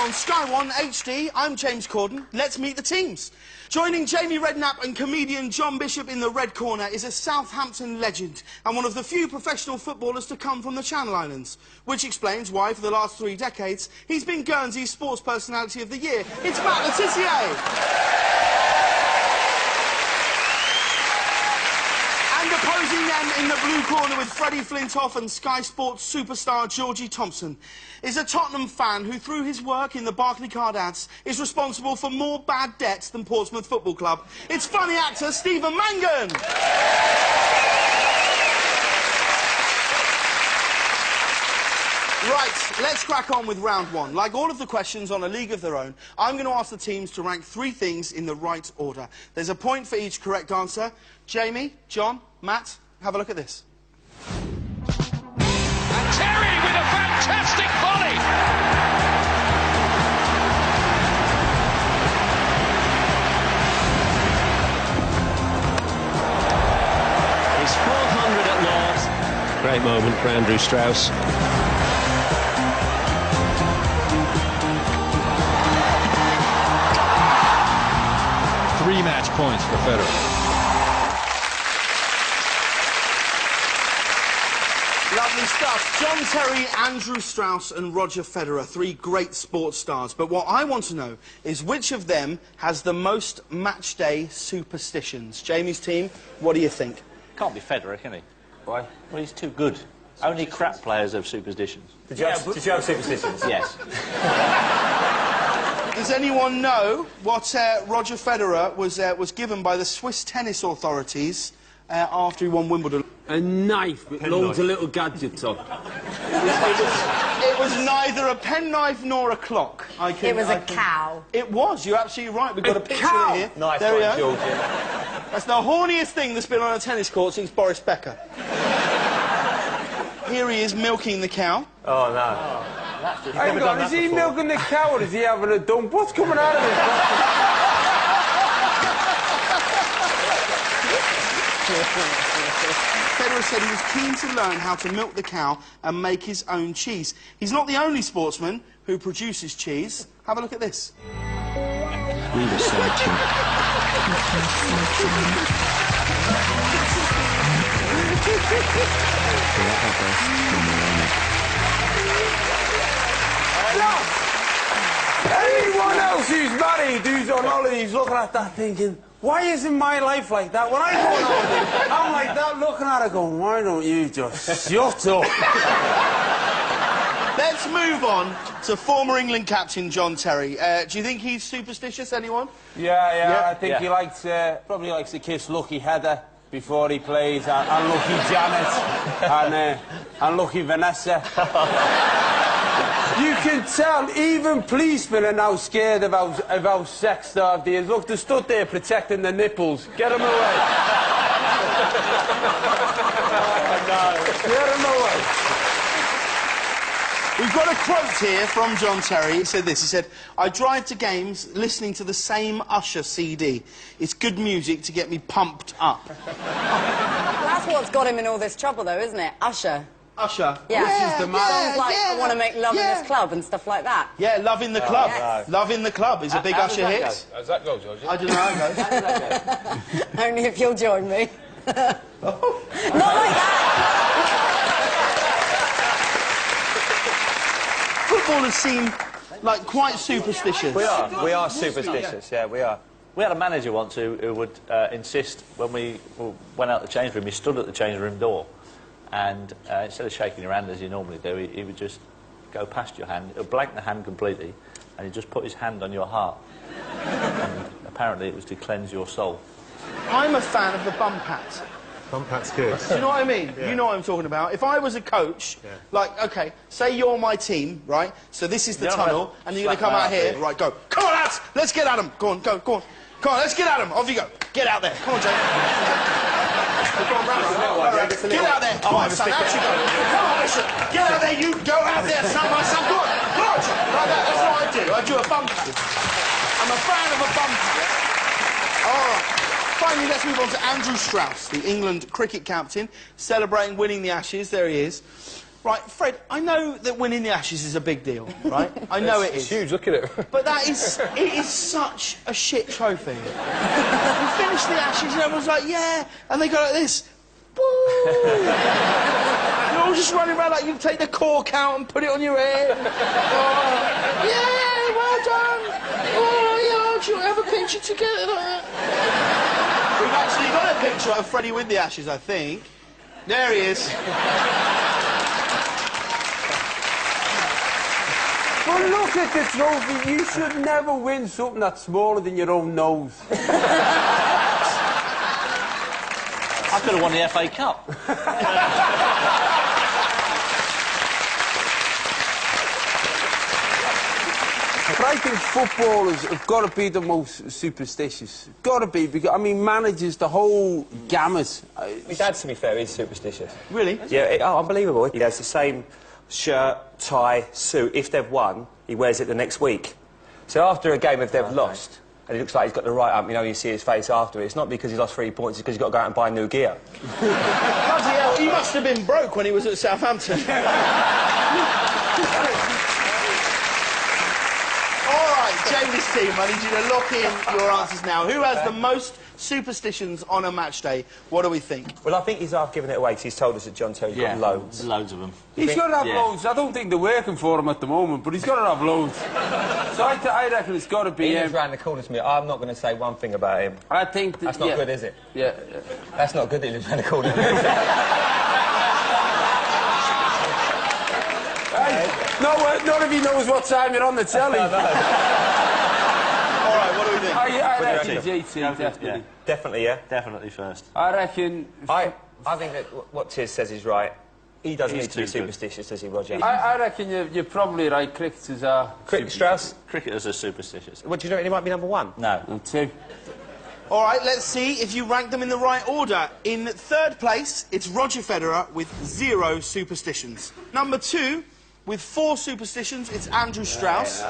on Sky One HD. I'm James Corden. Let's meet the teams. Joining Jamie Redknapp and comedian John Bishop in the red corner is a Southampton legend and one of the few professional footballers to come from the Channel Islands, which explains why, for the last 3 decades, he's been Guernsey's Sports Personality of the Year. It's Matt Le Tissier. And opposing them in the blue corner with Freddie Flintoff and Sky Sports superstar Georgie Thompson is a Tottenham fan who, through his work in the Barclaycard ads, is responsible for more bad debts than Portsmouth Football Club. It's funny actor Stephen Mangan. Right, let's crack on with round one. Like all of the questions on A League of Their Own, I'm going to ask the teams to rank 3 things in the right order. There's a point for each correct answer. Jamie, John, Matt, have a look at this. And Terry with a fantastic volley! He's 400 at Lord's. Great moment for Andrew Strauss. 3 match points for Federer. Lovely stuff. John Terry, Andrew Strauss and Roger Federer, 3 great sports stars. But what I want to know is which of them has the most match-day superstitions? Jamie's team, what do you think? Can't be Federer, can he? Why? Well, he's too good. Only crap players have superstitions. Did you have superstitions? Yes. Does anyone know what Roger Federer was given by the Swiss tennis authorities after he won Wimbledon? A knife with loads of little gadgets on. It was neither a penknife nor a clock. It was a cow. It was. You're absolutely right. We've got a picture of it here. Nice there one, George. That's the horniest thing that's been on a tennis court since Boris Becker. Here he is milking the cow. Oh, no. Hang on, is he milking the cow or is he having a dump? What's coming out of this? Federer said he was keen to learn how to milk the cow and make his own cheese. He's not the only sportsman who produces cheese. Have a look at this. We were searching. Anyone else who's married, who's on holiday, who's looking at that thinking, why isn't my life like that? When I go on holiday, I'm like that looking at it going, why don't you just shut up? Let's move on to former England captain John Terry. Do you think he's superstitious, anyone? Yeah. I think he likes, probably likes to kiss Lucky Heather before he plays, and Lucky Janet, and Lucky Vanessa. You can tell, even policemen are now scared of how sex-starved he is. Look, they're stood there protecting the nipples. Get him away. Get him away. We've got a quote here from John Terry. He said this, he said, I drive to games listening to the same Usher CD. It's good music to get me pumped up. That's what's got him in all this trouble, though, isn't it? Usher. Usher. Yeah. This is the man. Songs like, I want to make love in this club and stuff like that. Yeah, Love in the Club. Yes. Love in the Club is a big Usher hit. How does that go, Georgie? I don't know how it goes. Only if you'll join me. Not like that! Footballers seem like quite superstitious. We are superstitious, yeah, we are. We had a manager once who would insist when we went out the change room, he stood at the change room door, and instead of shaking your hand as you normally do, he would just go past your hand, he'd blank the hand completely, and he'd just put his hand on your heart. And apparently it was to cleanse your soul. I'm a fan of the bum pat. Bum pat's good. Do you know what I mean? Yeah. You know what I'm talking about. If I was a coach, like, OK, say you're my team, right? So this is the tunnel, and you're going to come out here. Right, go. Come on, lads! Let's get at them. Go on, go on. Come on, let's get at them. Off you go. Get out there. Come on, Jake. Go on, get out there. Come on, son, out you go. Come on, listen. Get out there, you go out there, son, my son. Go on. Go on, son. Like that. That's what I do. I do a bum pat. I'm a fan of a bum pat. All right. Finally, let's move on to Andrew Strauss, the England cricket captain, celebrating winning the Ashes. There he is. Right, Fred, I know that winning the Ashes is a big deal, right? I know it is. It's huge, look at it. But it is such a shit trophy. We finished the Ashes and everyone's like, yeah, and they go like this. Woo! You're all just running around like you take the cork out and put it on your head. Oh, yeah, well done. Oh, yeah, should we have a picture together like that? We've actually got a picture of Freddie with the Ashes, I think. There he is. But look at the trophy. You should never win something that's smaller than your own nose. I could have won the FA Cup. But I think footballers have got to be the most superstitious. Got to be, because, I mean, managers, the whole gamut. My dad, to be fair, is superstitious. Really? Yeah, unbelievable. He has the same shirt, tie, suit. If they've won, he wears it the next week. So after a game, if they've lost, and it looks like he's got the right up, you know, you see his face after it, it's not because he lost 3 points, it's because he's got to go out and buy new gear. Bloody hell, he must have been broke when he was at Southampton. All right, Jamie's team, I need you to lock in your answers now. Who has the most superstitions on a match day? What do we think? Well, I think he's half giving it away because he's told us that John Terry's got loads. Loads of them. He's got to have loads. I don't think they're working for him at the moment, but he's got to have loads. So I reckon it's got to be He him. lives round the corner to me. I'm not going to say one thing about him. I think that, That's not good, is it? Yeah. That's not good that he lives round the corner. Not if he knows what time you're on the telly. All right, what do we think? I reckon JT, definitely. Yeah. Definitely, yeah. Definitely first. I reckon... I think that what Tiz says is right. He doesn't He's need to be too good. superstitious, does he, Roger? I reckon you're probably right. Cricketers are... Strauss? Cricketers are superstitious. What, do you reckon he might be number one? No. And two. All right, let's see if you rank them in the right order. In third place, it's Roger Federer with 0 superstitions. Number 2, with 4 superstitions, it's Andrew Strauss.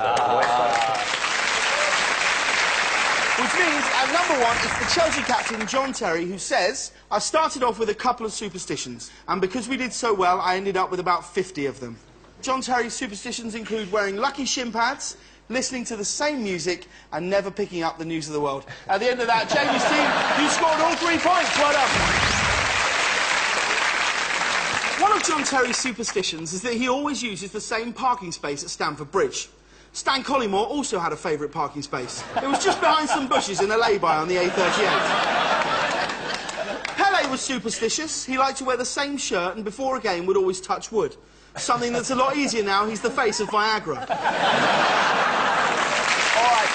Which means, at number 1, it's the Chelsea captain, John Terry, who says, I started off with a couple of superstitions, and because we did so well, I ended up with about 50 of them. John Terry's superstitions include wearing lucky shin pads, listening to the same music, and never picking up the news of the world. At the end of that, Jamie's team, you scored all 3 points. Well done. One of John Terry's superstitions is that he always uses the same parking space at Stamford Bridge. Stan Collymore also had a favourite parking space. It was just behind some bushes in a lay-by on the A38. Pele was superstitious. He liked to wear the same shirt and before a game would always touch wood. Something that's a lot easier now. He's the face of Viagra. All right,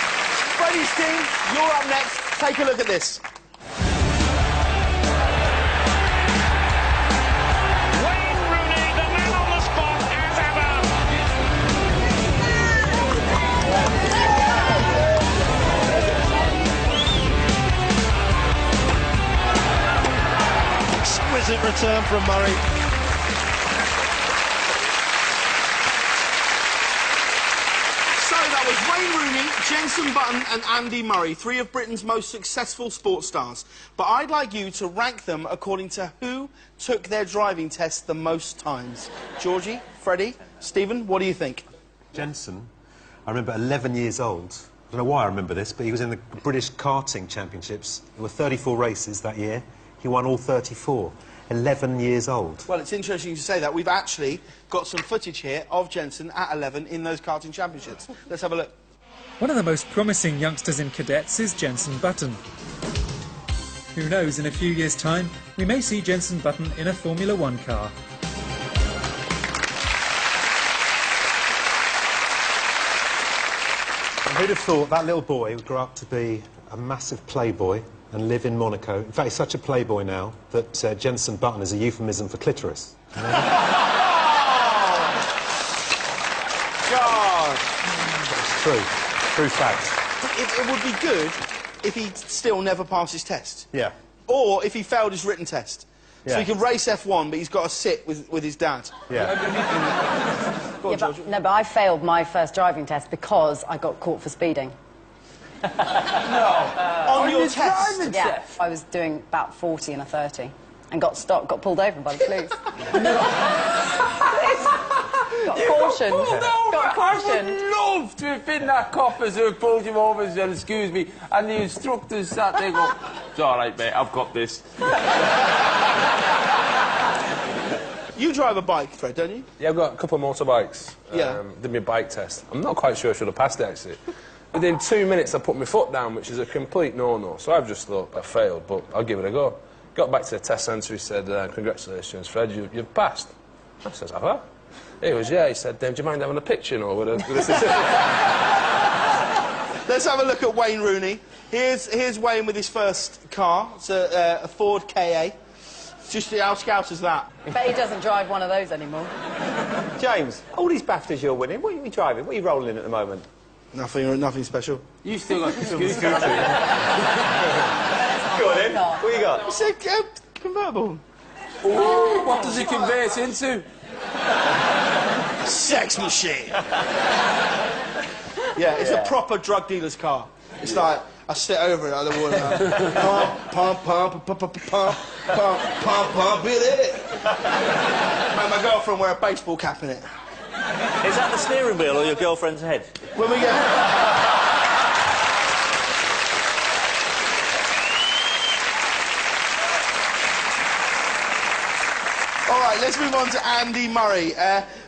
Freddie's team, you're up next. Take a look at this. Wayne Rooney, the man on the spot as ever. Exquisite return from Murray. Wayne Rooney, Jenson Button and Andy Murray, 3 of Britain's most successful sports stars. But I'd like you to rank them according to who took their driving test the most times. Georgie, Freddie, Stephen, what do you think? Jenson, I remember 11 years old. I don't know why I remember this, but he was in the British Karting Championships. There were 34 races that year. He won all 34. 11 years old. Well, it's interesting you say that. We've actually got some footage here of Jenson at 11 in those karting championships. Let's have a look. One of the most promising youngsters in cadets is Jenson Button. Who knows, in a few years' time, we may see Jenson Button in a Formula One car. Who'd have thought that little boy would grow up to be a massive playboy and live in Monaco? In fact, he's such a playboy now that Jenson Button is a euphemism for clitoris. God! True. True fact. It would be good if he still never passed his test. Yeah. Or if he failed his written test. Yeah. So he can race F1, but he's got to sit with his dad. Yeah. Go on, Georgie. No, but I failed my first driving test because I got caught for speeding. On your test? Yeah, I was doing about 40 and a 30. and got stopped, got pulled over by the police. Got cautioned. Got cautioned. I would love to have been that coppers who pulled him over and said, excuse me, and the instructors sat there going, it's all right, mate, I've got this. You drive a bike, Fred, don't you? Yeah, I've got a couple of motorbikes. Yeah. Did my bike test. I'm not quite sure I should have passed it, actually. Within 2 minutes, I put my foot down, which is a complete no-no. So I've just thought I failed, but I'll give it a go. Got back to the test centre, he said, congratulations, Fred, you've passed. I says, have I? He was, yeah. He said, do you mind having a picture, you know, with a certificate? Let's have a look at Wayne Rooney. Here's Wayne with his first car. It's a Ford KA. Just how scout is that? Bet he doesn't drive one of those anymore. James, all these BAFTAs you're winning, what are you driving? What are you rolling in at the moment? Nothing special. You still got the scooter. Go on, then. What you got? It's a convertible. Ooh, what does it convert into? Sex machine. Yeah, it's a proper drug dealer's car. It's like, I sit over it, I don't want to pump, pump, pump, pump, pump, pump, pump, pump, it. Made my girlfriend wear a baseball cap in it. Is that the steering wheel or your girlfriend's head? When we get... All right, let's move on to Andy Murray.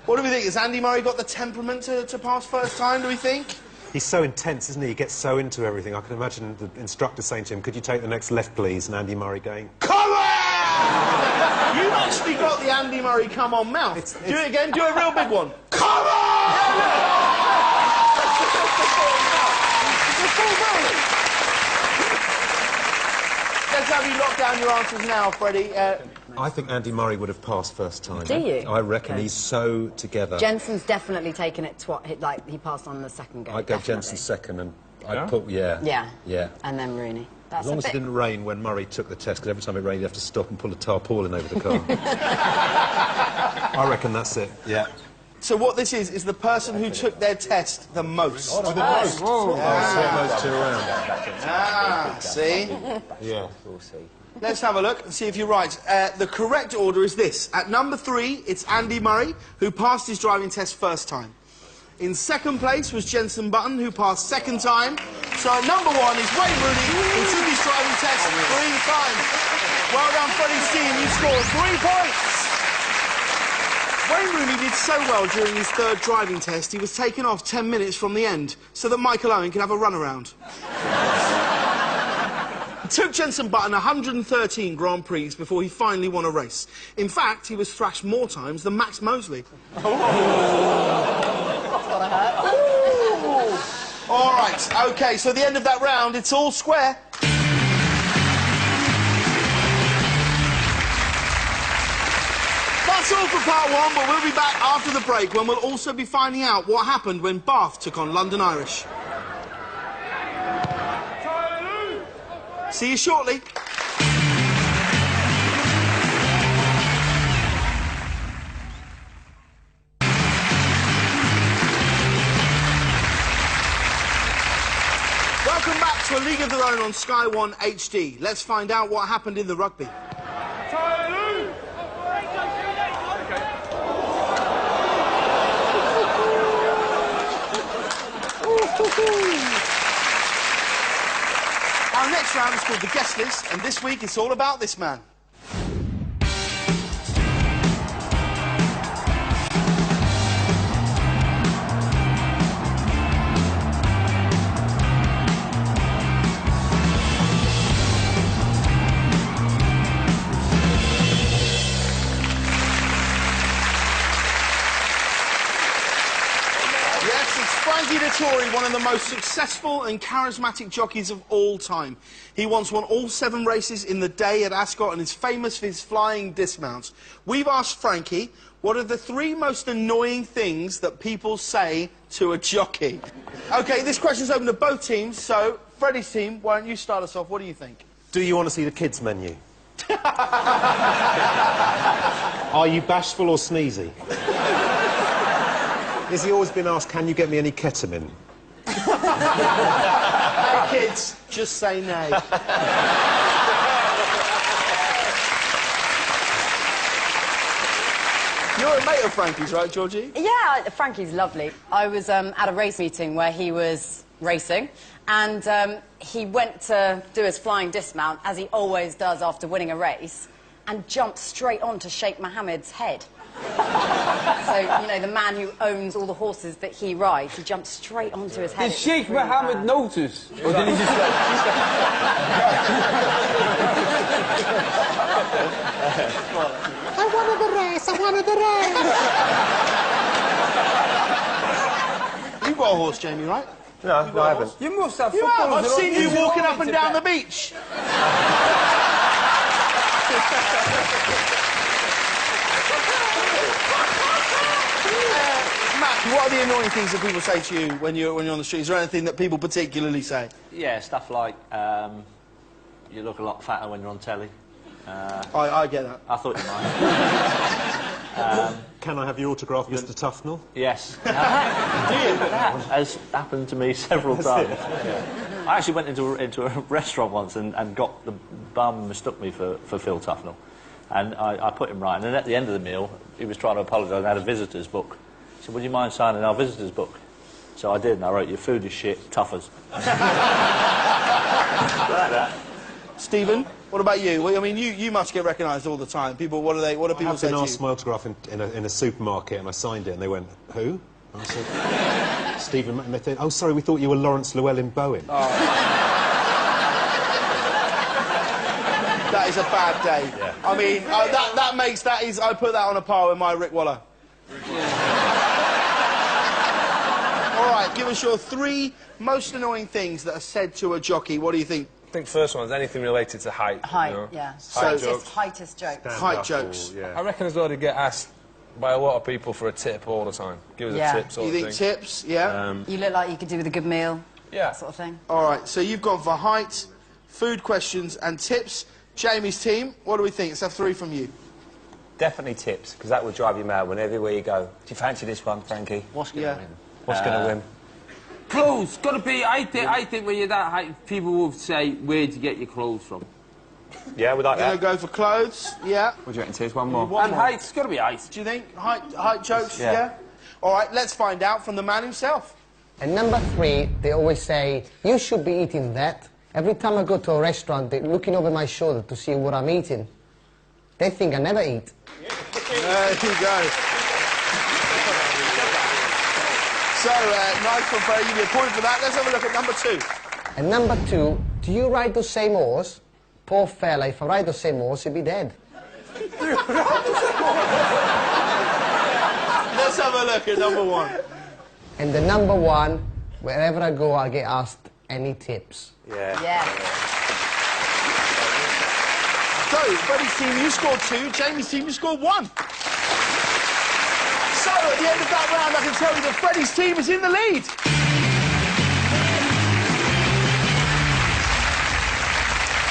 What do we think? Has Andy Murray got the temperament to pass first time, do we think? He's so intense, isn't he? He gets so into everything. I can imagine the instructor saying to him, could you take the next left, please? And Andy Murray going, come on! You've actually got the Andy Murray come on mouth. Do it again, do a real big one. Come on! Let's have you lock down your answers now, Freddie. I think Andy Murray would have passed first time. Do you? I reckon Okay. he's so together. Jensen's definitely taken it like he passed on the second go. I'd go definitely. Jensen second and I'd Yeah? put, yeah. And then Rooney. That's As long a as it bit... didn't rain when Murray took the test, because every time it rained, you have to stop and pull a tarpaulin over the car. I reckon that's it, yeah. So what this is the person who took their test the most. Oh, the most? Oh, swap those two around. Ah, see? Yeah. We'll see. Let's have a look and see if you're right. The correct order is this. At number 3, it's Andy Murray, who passed his driving test first time. In second place was Jenson Button, who passed second time. So at number 1 is Wayne Rooney, who took his driving test 3 times. Well done, Freddie's team. You scored 3 points. Wayne Rooney did so well during his third driving test, he was taken off 10 minutes from the end, so that Michael Owen could have a runaround. It took Jenson Button 113 Grand Prix before he finally won a race. In fact, he was thrashed more times than Max Mosley. That's gotta hurt. All right, OK, so at the end of that round, it's all square. That's all for part 1, but we'll be back after the break when we'll also be finding out what happened when Bath took on London Irish. See you shortly. Welcome back to A League of Their Own on Sky 1 HD. Let's find out what happened in the rugby. Our next round is called the Guest List, and this week it's all about this man. Frankie Dettori, one of the most successful and charismatic jockeys of all time. He once won all 7 races in the day at Ascot and is famous for his flying dismounts. We've asked Frankie, what are the 3 most annoying things that people say to a jockey? OK, this question's open to both teams, so Freddie's team, why don't you start us off? What do you think? Do you want to see the kids' menu? Are you bashful or sneezy? Has he always been asked, can you get me any ketamine? Hey, kids, just say nay. You're a mate of Frankie's, right, Georgie? Yeah, Frankie's lovely. I was at a race meeting where he was racing, and he went to do his flying dismount, as he always does after winning a race, and jumped straight onto Sheikh Mohammed's head. So, you know, the man who owns all the horses that he rides, he jumped straight onto his head. Did Sheikh Mohammed notice? Or did he just go... I wanted the race, I wanted the race. You've got a horse, Jamie, right? No, I haven't. You must have You have. footballers. I've seen you walking up and down the beach. Matt, what are the annoying things that people say to you when you're on the street? Is there anything that people particularly say? Yeah, stuff like, you look a lot fatter when you're on telly. I get that. I thought you might. Can I have your autograph, Mr. Tufnell? Yes. Do you? That has happened to me several times. Yeah. I actually went into a restaurant once and got the barman mistook me for Phil Tufnell. And I put him right. And then at the end of the meal, he was trying to apologise and had a visitor's book. He said, would you mind signing our visitor's book? So I did, and I wrote, your food is shit, Tuffers. Like that. Stephen, what about you? Well, I mean, you must get recognised all the time. People, what do people say to you? I've been asked my autograph in a supermarket, and I signed it, and they went, who? And I said, Stephen. And they said, oh, sorry, we thought you were Lawrence Llewellyn Bowen. Oh. That is a bad day. Yeah. I mean, I put that on a par with my Rick Waller. All right, give us your 3 most annoying things that are said to a jockey. What do you think? I think first one is anything related to height. Height, you know? yeah. Heightist jokes. Height jokes. Yeah. I reckon as well to get asked by a lot of people for a tip all the time. Give us a tip sort You of think thing. tips? Yeah. You look like you could do with a good meal. Yeah. That sort of thing. All right, so you've gone for height, food questions and tips. Jamie's team, what do we think? Let's have 3 from you. Definitely tips, because that will drive you mad whenever everywhere you go. Do you fancy this one, Frankie? What's going to win? What's going to win? Clothes. Got to be... I think when you're that height, people will say, where'd you get your clothes from? Yeah, we like You're that. going to go for clothes, yeah. What do you reckon, Tiz? One more. And height's got to be height. Do you think? Height jokes, Yeah. yeah? All right, let's find out from the man himself. And number 3, they always say, you should be eating that. Every time I go to a restaurant, they're looking over my shoulder to see what I'm eating. They think I never eat. There you go. So, nice one, Freddie. Give me a point for that. Let's have a look at number 2. And number 2, do you ride the same horse? Poor fella, if I ride the same horse, he'd be dead. Let's have a look at number 1. And the number 1, wherever I go, I get asked any tips. Yeah. Yeah. So, Freddie's team, you scored 2. Jamie's team, you scored 1. So, at the end of that round, I can tell you that Freddie's team is in the lead.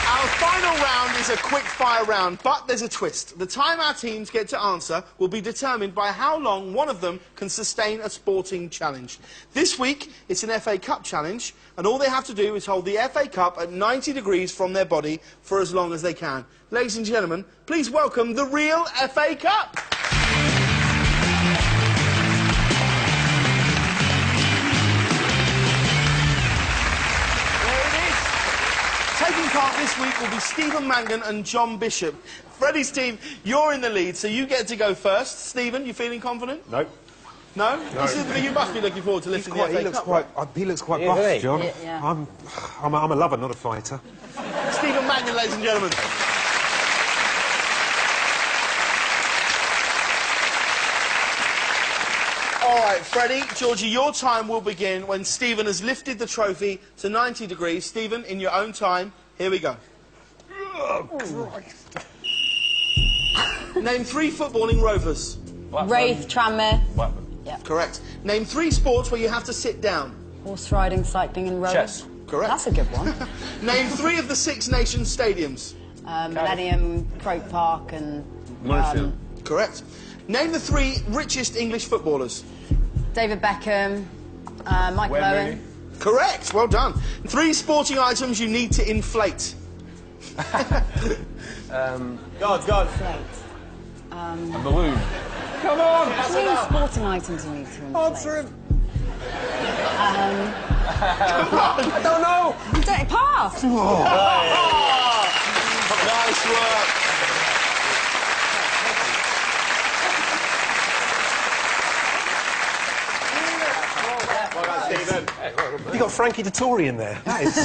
Our final round is a quick-fire round, but there's a twist. The time our teams get to answer will be determined by how long one of them can sustain a sporting challenge. This week, it's an FA Cup challenge, and all they have to do is hold the FA Cup at 90 degrees from their body for as long as they can. Ladies and gentlemen, please welcome the real FA Cup. Taking part this week will be Stephen Mangan and John Bishop. Freddie's team, you're in the lead, so you get to go first. Stephen, you feeling confident? No. No? This is, you must be looking forward to lifting the FA Cup. He looks quite Yeah, buff, really? John. Yeah. I'm a lover, not a fighter. Stephen Mangan, ladies and gentlemen. All right, Freddie, Georgie, your time will begin when Stephen has lifted the trophy to 90 degrees. Stephen, in your own time, here we go. Oh, Christ. Name 3 footballing rovers. Rafe, Tranmere. Yeah. Correct. Name 3 sports where you have to sit down. Horse riding, cycling and rowing. Chess. Correct. That's a good one. Name 3 of the 6 Nations stadiums. Millennium, Croke Park and... Correct. Name the 3 richest English footballers. David Beckham, Michael Owen. Correct. Well done. 3 sporting items you need to inflate. God. Inflate. A balloon. Come on! Three sporting items you need to inflate. Answer him! I don't know! Pass! Nice work. You got Frankie Dettori in there. That is...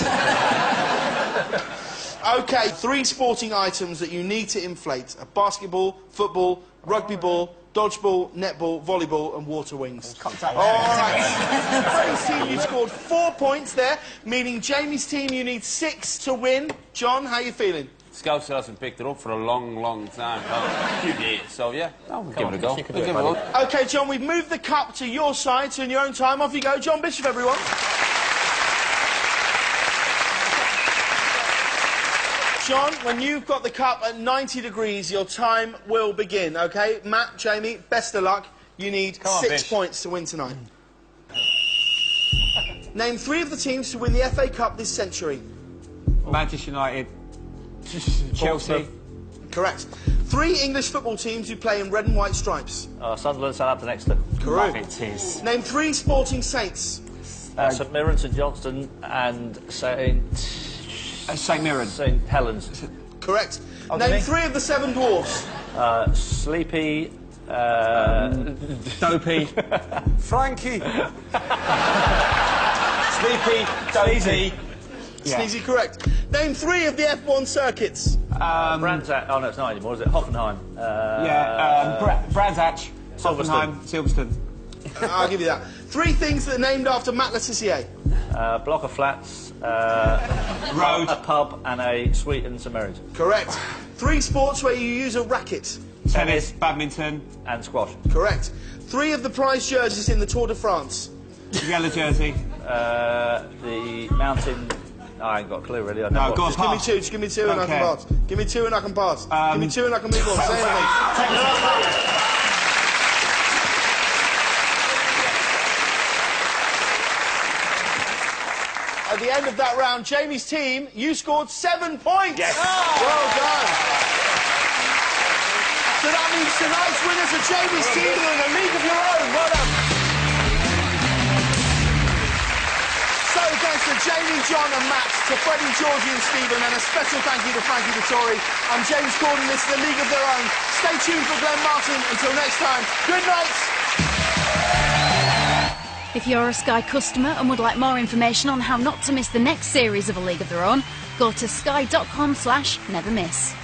Okay, 3 sporting items that you need to inflate. A basketball, football, rugby ball, dodgeball, netball, volleyball and water wings. All right. Freddie's team, you scored 4 points there, meaning Jamie's team, you need 6 to win. John, how are you feeling? Scouse hasn't picked it up for a long, long time. A few years. So, yeah, we'll give it a go. Give it a go. OK, John, we've moved the cup to your side, so in your own time, off you go. John Bishop, everyone. John, when you've got the cup at 90 degrees, your time will begin, OK? Matt, Jamie, best of luck. You need 6 points to win tonight. Name 3 of the teams to win the FA Cup this century. Manchester United. Chelsea. Correct. 3 English football teams who play in red and white stripes. Sunderland, Southampton, Exeter. Correct. It is. Name 3 sporting saints. St Mirren, St Johnstone and St Mirren. St Helens. Correct. Name 3 of the 7 dwarfs. Sleepy... Dopey. Frankie. Sleepy, Dopey. Sneezy, correct. Name 3 of the F1 circuits. Brands Hatch. Oh, no, it's not anymore, is it? Hoffenheim. Brands Hatch. Silverstone. Silverstone. I'll give you that. 3 things that are named after Matt Le Tissier. Block of flats. Road. A pub and a sweet and St Mary's. Correct. 3 sports where you use a racket. Tennis, badminton. And squash. Correct. 3 of the prize jerseys in the Tour de France. Yellow jersey. The mountain... I ain't got a clue, really. I No, go on, Just give me 2, just give me 2 and I can pass. Give me 2 and I can pass. Give me 2 and I can move on. Say anything. At the end of that round, Jamie's team, you scored 7 points. Yes. Well done. So that means tonight's winners are Jamie's team in a league of your own. Well done. So thanks to Jamie, John and Matt, to Freddie, Georgie and Stephen, and a special thank you to Frankie Dettori. I'm James Corden, this is the League of Their Own. Stay tuned for Glenn Martin. Until next time, good night. If you're a Sky customer and would like more information on how not to miss the next series of A League of Their Own, go to sky.com/nevermiss.